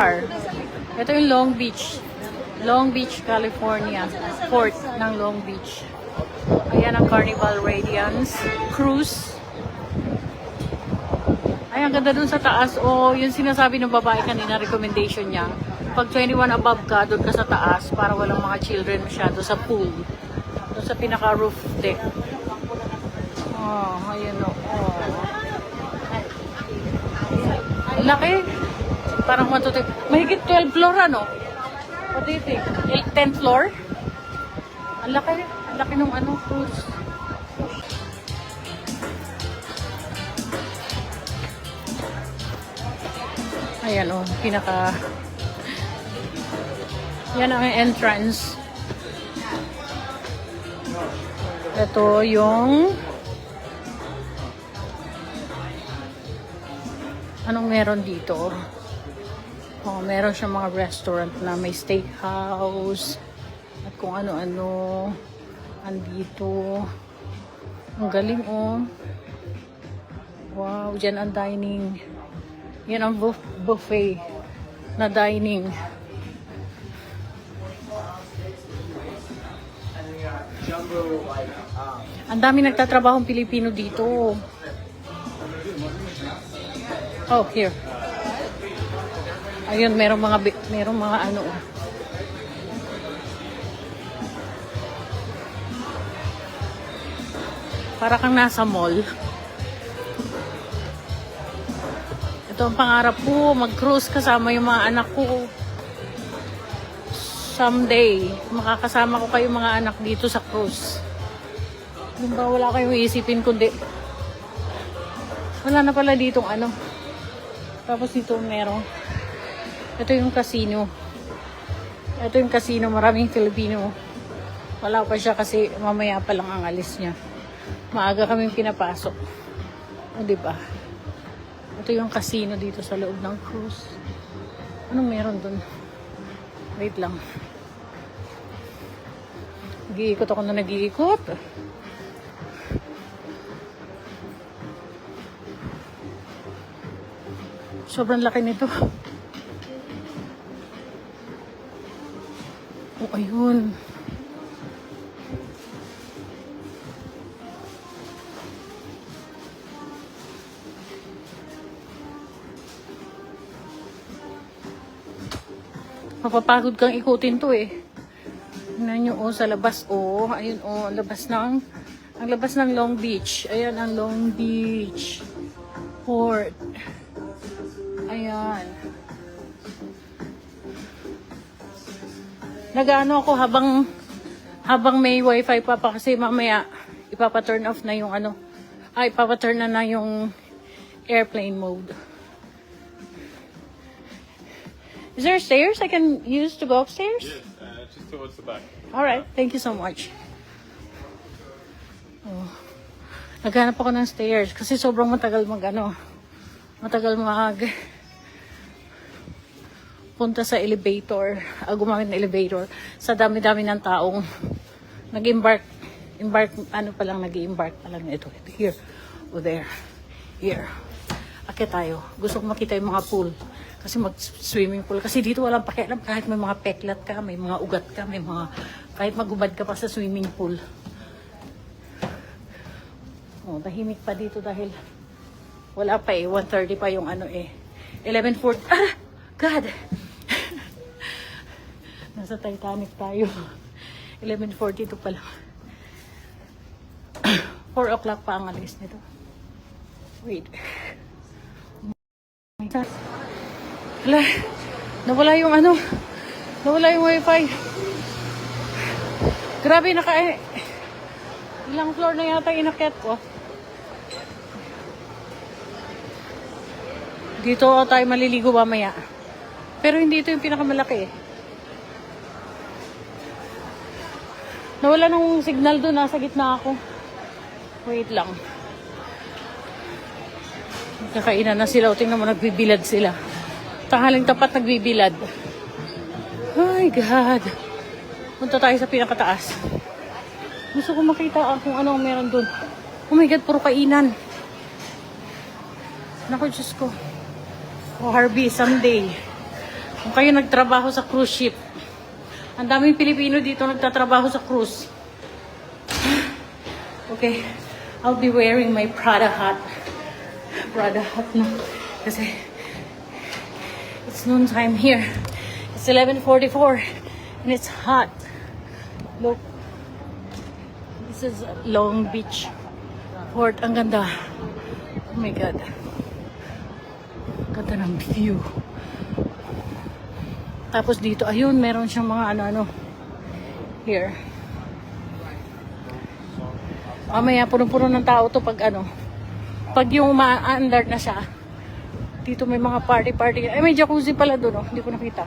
Ito yung Long Beach. Long Beach, California. Port ng Long Beach. Ayan ang Carnival Radiance Cruise. Ay, ang ganda dun sa taas. O, yung sinasabi ng babae kanina, recommendation niya. Pag 21 above ka, dun ka sa taas para walang mga children masyado sa pool. Dun sa pinaka-roof deck. Oh, ayun o. Oh. Laki. Parang matutik. Mahigit 12 floor ano? What do you think? 10th floor? Ang laki. Ang laki ng ano, cruise. Ayan o, pinaka... Yan ang entrance. Ito yung... Anong meron dito? Oh, meron siyang mga restaurant na may steakhouse at kung ano-ano andito. Ang galing oh. Wow, dyan ang dining. Yan ang buffet na dining. Ang dami nagtatrabahong Pilipino dito. Oh, here. Ayun, merong mga ano. Para kang nasa mall. Ito ang pangarap ko, mag-cruise kasama yung mga anak ko. Someday, makakasama ko kayo mga anak dito sa cruise. Yung ba wala kayong iisipin kundi wala na pala ditong ano. Tapos dito meron. Ito yung casino. Ito yung casino. Maraming Filipino. Wala pa siya kasi mamaya pa lang ang alis niya. Maaga kaming pinapasok. O diba? Ito yung casino dito sa loob ng cruise. Anong meron dun? Wait lang. Nag-iikot ako na nag-iikot. Sobrang laki nito. Oh, ayun. Mapapagod kang ikutin to eh. Tingnan nyo oh, sa labas oh. Ayun oh, ang labas ng Long Beach. Ayan ang Long Beach Port. Ayan. Nag-ano ako habang may wifi pa kasi mamaya ipapa-turn off na yung ano. Ipapa-turn na yung airplane mode. Is there stairs I can use to go upstairs? Yes, just towards the back. Alright, thank you so much. Oh. Naghanap ako ng stairs kasi sobrang matagal punta sa elevator, gumamit ng elevator sa dami-dami ng taong nag-embark pa lang ito here o there here. Akit tayo, gusto ko makita yung mga pool kasi mag-swimming pool kasi dito walang pakialam kahit may mga peklat ka, may mga ugat ka, may mga kahit magubad ka pa sa swimming pool. Oh, tahimik pa dito dahil wala pa 1:30 pa yung ano 11:40. God. Nasa Titanic tayo. 11:42 pa lang. 4 o'clock pa ang alis nito. Wait. Hala. Nawala yung wifi. Grabe ilang floor na yata inakyat ko. Dito tayo maliligo mamaya. Pero hindi ito yung pinakamalaki Nawala ng signal doon, nasa gitna ako. Wait lang. Kakainan na sila. O, tingnan mo, nagbibilad sila. Tanghaling tapat nagbibilad. Ay, God. Punta tayo sa pinakataas. Gusto ko makita kung ano ang meron doon. Oh my God, puro kainan. Naku, Diyos ko. Oh, Harvey, someday. Kung kayo nagtrabaho sa cruise ship, ang daming Pilipino dito nagtatrabaho sa cruise. Okay, I'll be wearing my Prada hat. Prada hat na. Kasi it's noon time here. It's 11:44 and it's hot. Look. This is Long Beach Port. Ang ganda. Oh my God. Ganda ng view. Tapos dito, ayun, meron siyang mga ano-ano. Here. Mamaya, punong-puno ng tao to pag ano. Pag yung ma-under na siya. Dito may mga party-party. Ay, may jacuzzi pala doon, oh. Hindi ko nakita.